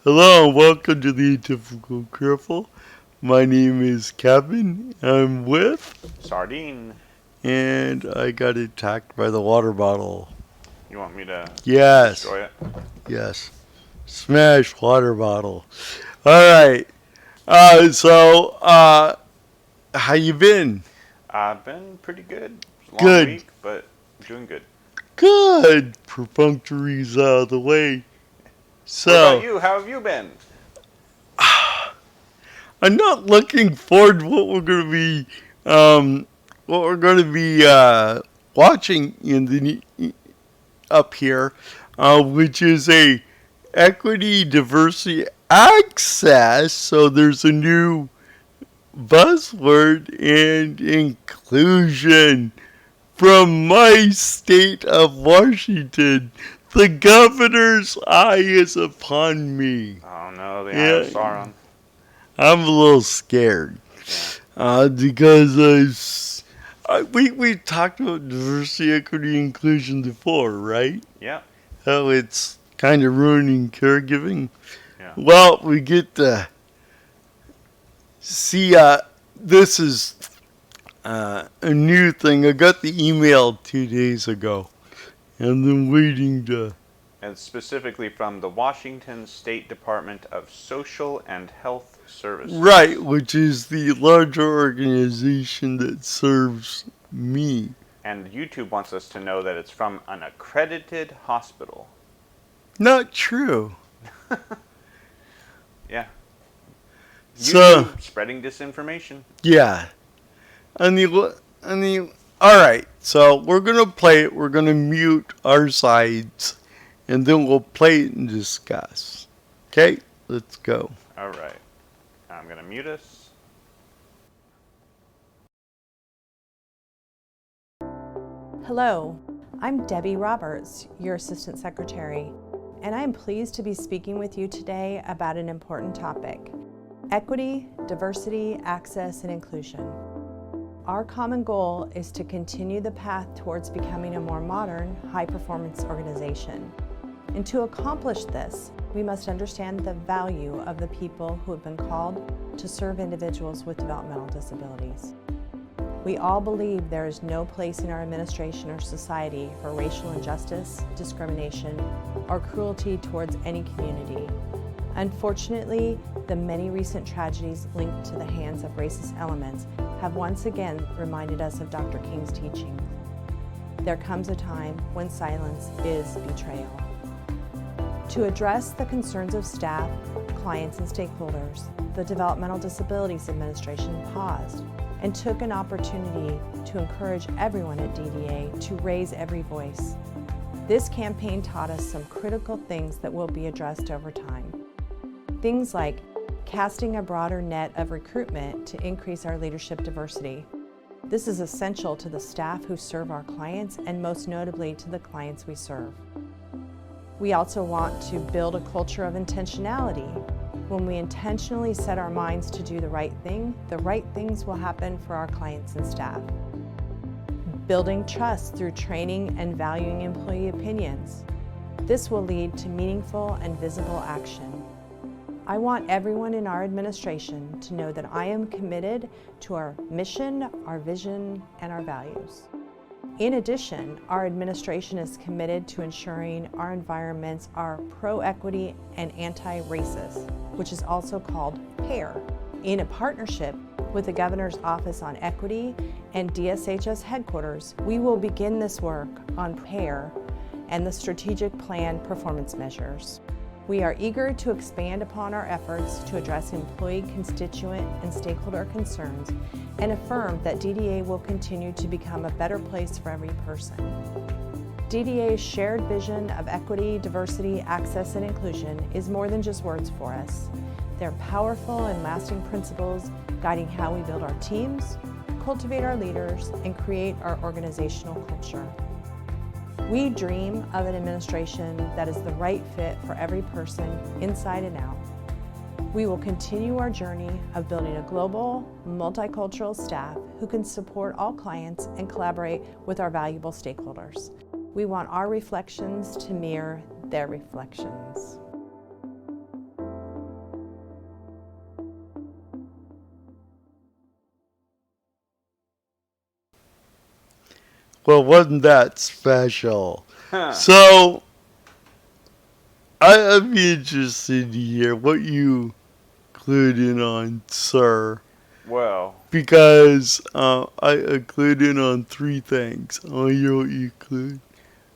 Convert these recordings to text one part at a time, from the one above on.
Hello and welcome to the Atypical Careful. My name is Kevin. I'm with, Sardine. and I got attacked by the water bottle. You want me to Yes, destroy it? yes. Smash water bottle. Alright. How you been? I've been pretty good. It's a long Good. week, but doing good. Good. Perfunctory's out of the way. What about So, you? How have you been? I'm not looking forward to what we're going to be, um, watching in the up here, which is a equity, diversity, access. So there's a new buzzword and inclusion from my state of Washington. The governor's eye is upon me. Oh no, the Eye of Yeah, Sauron. I'm a little scared Yeah. because we talked about diversity, equity, inclusion before, right? Yeah. How it's kind of ruining caregiving. Yeah. Well, we get to see. This is a new thing. I got the email 2 days ago, and I'm waiting to. And specifically from the Washington State Department of Social and Health Services. Right, which is the larger organization that serves me. And YouTube wants us to know that it's from an accredited hospital. Not true. Yeah. So, YouTube spreading disinformation. yeah. All right. So we're gonna play it. We're gonna mute our sides, and then we'll play it and discuss. Okay, let's go. All right. I'm going to mute us. Hello, I'm Debbie Roberts, your Assistant Secretary, and I am pleased to be speaking with you today about an important topic: equity, diversity, access, and inclusion. Our common goal is to continue the path towards becoming a more modern, high-performance organization. And to accomplish this, we must understand the value of the people who have been called to serve individuals with developmental disabilities. We all believe there is no place in our administration or society for racial injustice, discrimination, or cruelty towards any community. Unfortunately, the many recent tragedies linked to the hands of racist elements have once again reminded us of Dr. King's teaching. There comes a time when silence is betrayal. To address the concerns of staff, clients, and stakeholders, the Developmental Disabilities Administration paused and took an opportunity to encourage everyone at DDA to raise every voice. This campaign taught us some critical things that will be addressed over time. Things like casting a broader net of recruitment to increase our leadership diversity. This is essential to the staff who serve our clients and most notably to the clients we serve. We also want to build a culture of intentionality. When we intentionally set our minds to do the right things will happen for our clients and staff. Building trust through training and valuing employee opinions. This will lead to meaningful and visible action. I want everyone in our administration to know that I am committed to our mission, our vision, and our values. In addition, our administration is committed to ensuring our environments are pro-equity and anti-racist, which is also called PAIR. In a partnership with the Governor's Office on Equity and DSHS headquarters, we will begin this work on PAIR and the strategic plan performance measures. We are eager to expand upon our efforts to address employee, constituent, and stakeholder concerns and affirm that DDA will continue to become a better place for every person. DDA's shared vision of equity, diversity, access, and inclusion is more than just words for us. They're powerful and lasting principles guiding how we build our teams, cultivate our leaders, and create our organizational culture. We dream of an administration that is the right fit for every person, inside and out. We will continue our journey of building a global, multicultural staff who can support all clients and collaborate with our valuable stakeholders. We want our reflections to mirror their reflections. Well, wasn't that special? Huh. So, I'd be interested to hear what you clued in on, sir. Well, Because I clued in on 3 things. Oh, you what you clued.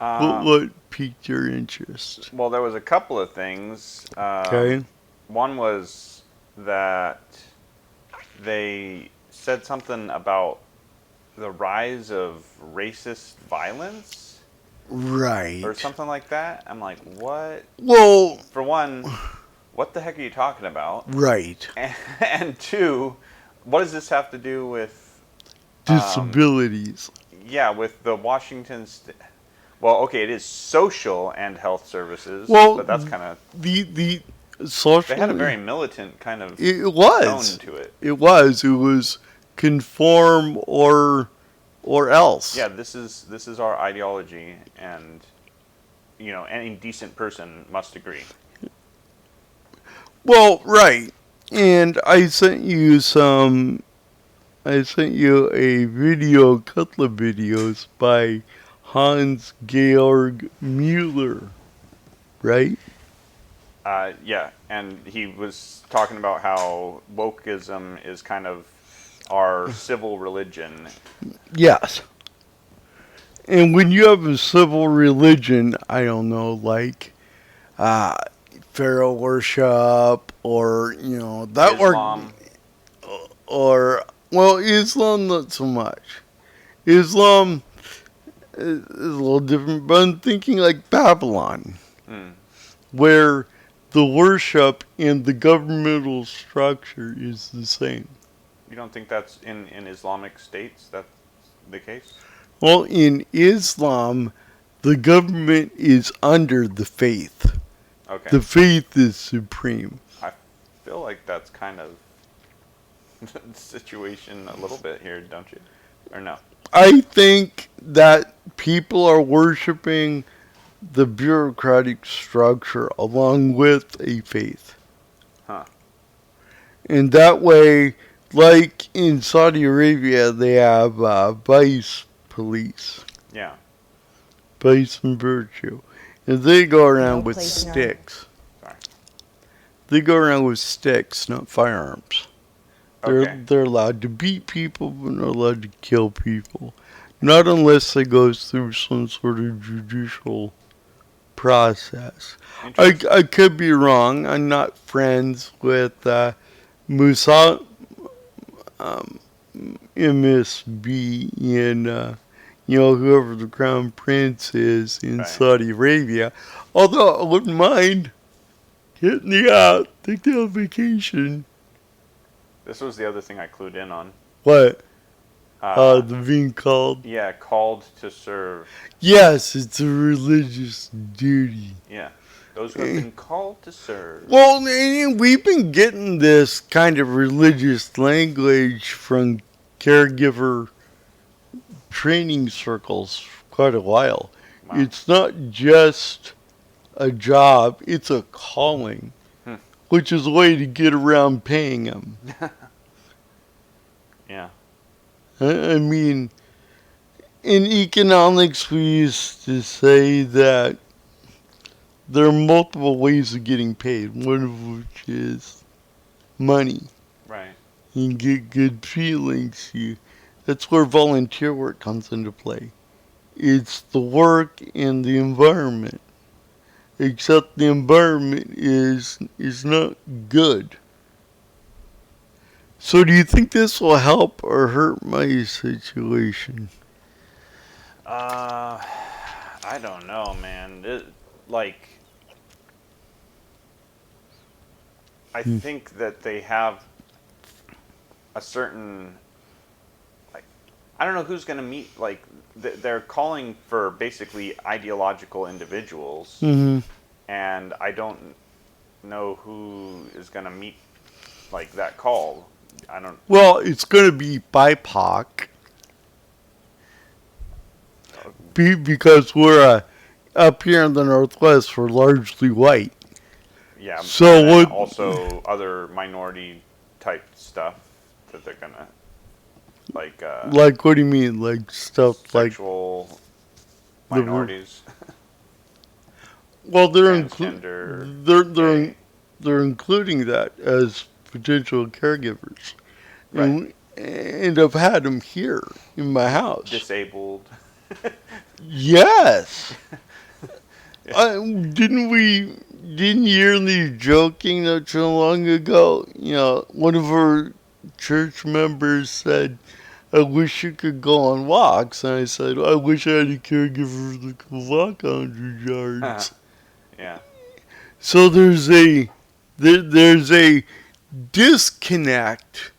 um, What piqued your interest? well, there was a couple of things. Okay. One was that they said something about the rise of racist violence Right. or something like that. I'm like, what? Well, For one, what the heck are you talking about? right. And two, what does this have to do with, Disabilities. yeah, with the Washington well, okay, it is social and health services, Well, but that's kind of, the social. they had a very militant kind of It tone was. to it. It was. It was conform or else. Yeah, this is our ideology, and any decent person must agree. Well, right. And I sent you some. I sent you a video, a couple of videos by Hans Georg Mueller, right? Yeah, and he was talking about how wokeism is kind of our civil religion. Yes. And when you have a civil religion, I don't know, like uh, pharaoh worship or, that Islam. or, well, Islam, not so much. Islam is a little different, but I'm thinking like Babylon, Hmm. where the worship and the governmental structure is the same. You don't think that's in Islamic states that's the case? Well, in Islam, the government is under the faith. Okay. The faith is supreme. I feel like that's kind of the situation a little bit here, don't you? Or no? I think that people are worshiping the bureaucratic structure along with a faith. Huh. And that way, like in Saudi Arabia, they have vice police, Yeah. vice and virtue. And they go around No with place in our- sticks. Sorry. They go around with sticks, not firearms. Okay. They're allowed to beat people, but not allowed to kill people. Not unless it goes through some sort of judicial process. Interesting. I could be wrong. I'm not friends with Musa MSB and whoever the crown prince is in Right. Saudi Arabia. Although I wouldn't mind hitting the out, take the on vacation. This was the other thing I clued in on. What? Uh, The being called? yeah, called to serve. Yes, it's a religious duty. Yeah. Those who have been called to serve. Well, and we've been getting this kind of religious language from caregiver training circles for quite a while. Wow. It's not just a job, it's a calling, Hmm. which is a way to get around paying them. Yeah. I mean, in economics, we used to say that there are multiple ways of getting paid, one of which is money. Right. You can get good feelings. That's where volunteer work comes into play. It's the work and the environment. Except the environment is not good. So do you think this will help or hurt my situation? I don't know, man. I think that they have a certain, I don't know who's going to meet, they're calling for basically ideological individuals, Mm-hmm. and I don't know who is going to meet, that call. I don't, Well, it's going to be BIPOC because we're up here in the Northwest, we're largely white. yeah, So and then what- also other minority type stuff that they're going to, like Like, what do you mean? Like stuff like sexual the minorities, well, transgender, gay. they're including that as potential caregivers, Right. and I've had them here in my house. Disabled. Yes. Yeah. Didn't you hear me joking not so long ago? You know, one of our church members said, I wish you could go on walks. And I said, I wish I had a caregiver that could walk 100 yards. Yeah. So there's a disconnect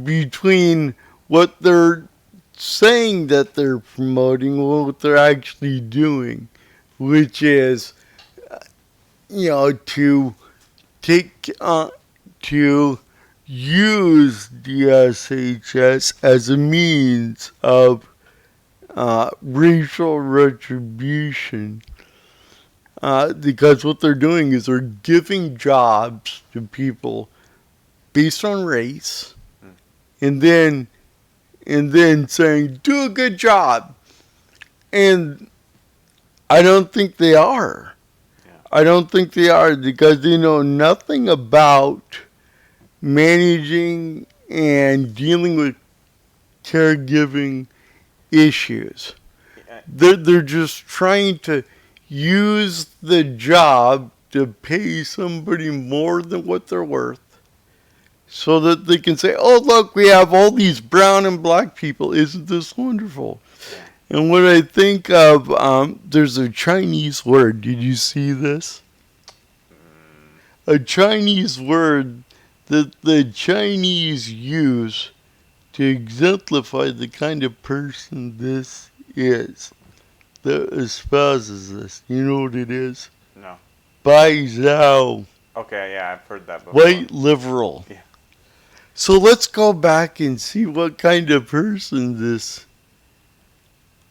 between what they're saying that they're promoting and what they're actually doing, which is, to take to use DSHS as a means of racial retribution. Because what they're doing is they're giving jobs to people based on race, Mm. and then saying, do a good job. And I don't think they are. Yeah. I don't think they are, because they know nothing about managing and dealing with caregiving issues. Yeah. They're just trying to use the job to pay somebody more than what they're worth, so that they can say, oh, look, we have all these brown and black people. Isn't this wonderful? Yeah. And when I think of, there's a Chinese word. Did you see this? A Chinese word that the Chinese use to exemplify the kind of person this is, that espouses this. You know what it is? No. Bai Zhao, Okay. Yeah, I've heard that before. white liberal. Yeah. So let's go back and see what kind of person this.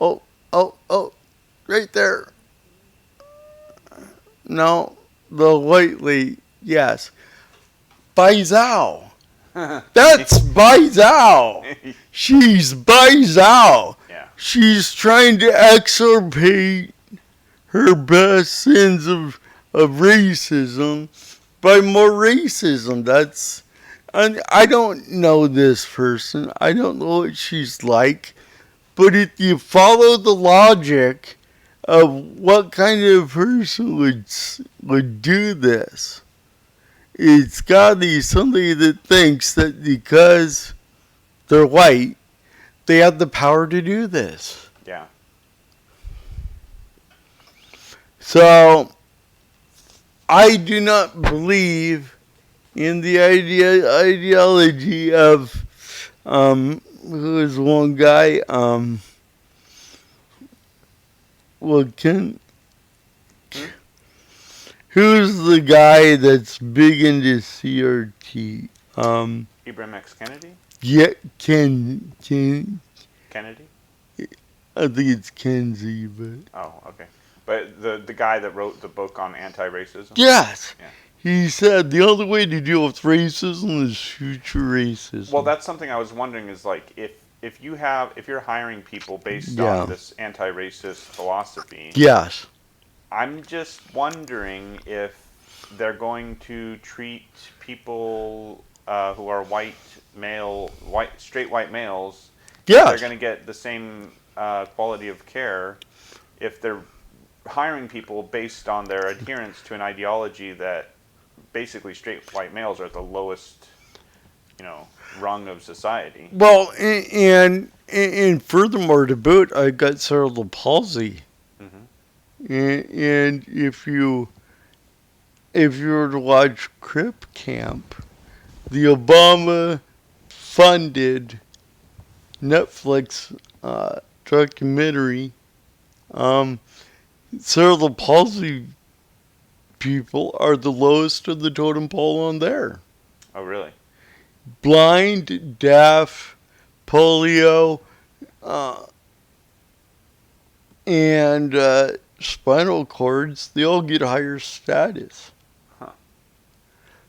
Oh, right there. No, the white lady. Yes. Bai Zhao. That's Bai Zhao. She's Bai Zhao. Yeah. She's trying to extirpate her best sins of racism by more racism. And I don't know this person. I don't know what she's like. But if you follow the logic of what kind of person would do this, it's got to be somebody that thinks that because they're white, they have the power to do this. Yeah. So I do not believe in the ideology of who is one guy, who's the guy that's big into CRT? Ibram X. Kennedy? Yeah, Kennedy? I think it's Kenzie, but Oh, okay. But the guy that wrote the book on anti-racism? yes. Yeah. He said the only way to deal with racism is future racism. Well, that's something I was wondering is like if you're hiring people based Yeah. on this anti-racist philosophy, Yes. I'm just wondering if they're going to treat people who are straight white males, Yes. they're going to get the same quality of care if they're hiring people based on their adherence to an ideology that basically straight white males are at the lowest, rung of society. Well, and furthermore to boot, I got cerebral palsy. Mm-hmm. And if you were to watch Crip Camp, the Obama funded Netflix documentary, cerebral palsy people are the lowest of the totem pole on there. Oh, really? Blind, deaf, polio, and spinal cords, they all get higher status. Huh.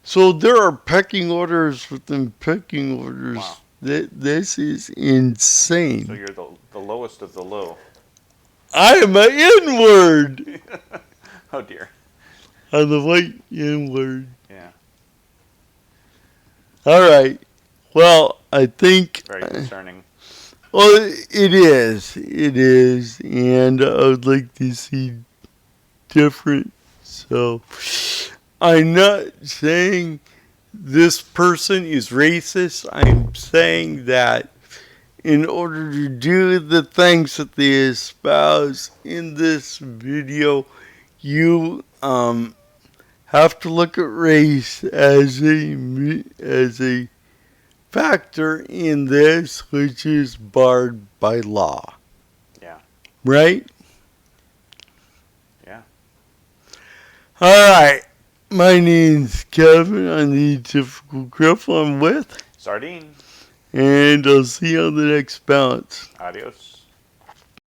So there are pecking orders within pecking orders Wow. This is insane. So you're the lowest of the low. I am an N-word. Oh dear. I'm the white N-word. Yeah. All right. Well, I think. Very concerning. Well, it is. It is. And I would like to see different. So, I'm not saying this person is racist. I'm saying that in order to do the things that they espouse in this video, you have to look at race as a factor in this, which is barred by law. Yeah. Right? Yeah. All right. My name's Kevin. I'm the typical cripple I'm with. Sardine. And I'll see you on the next bounce. Adios.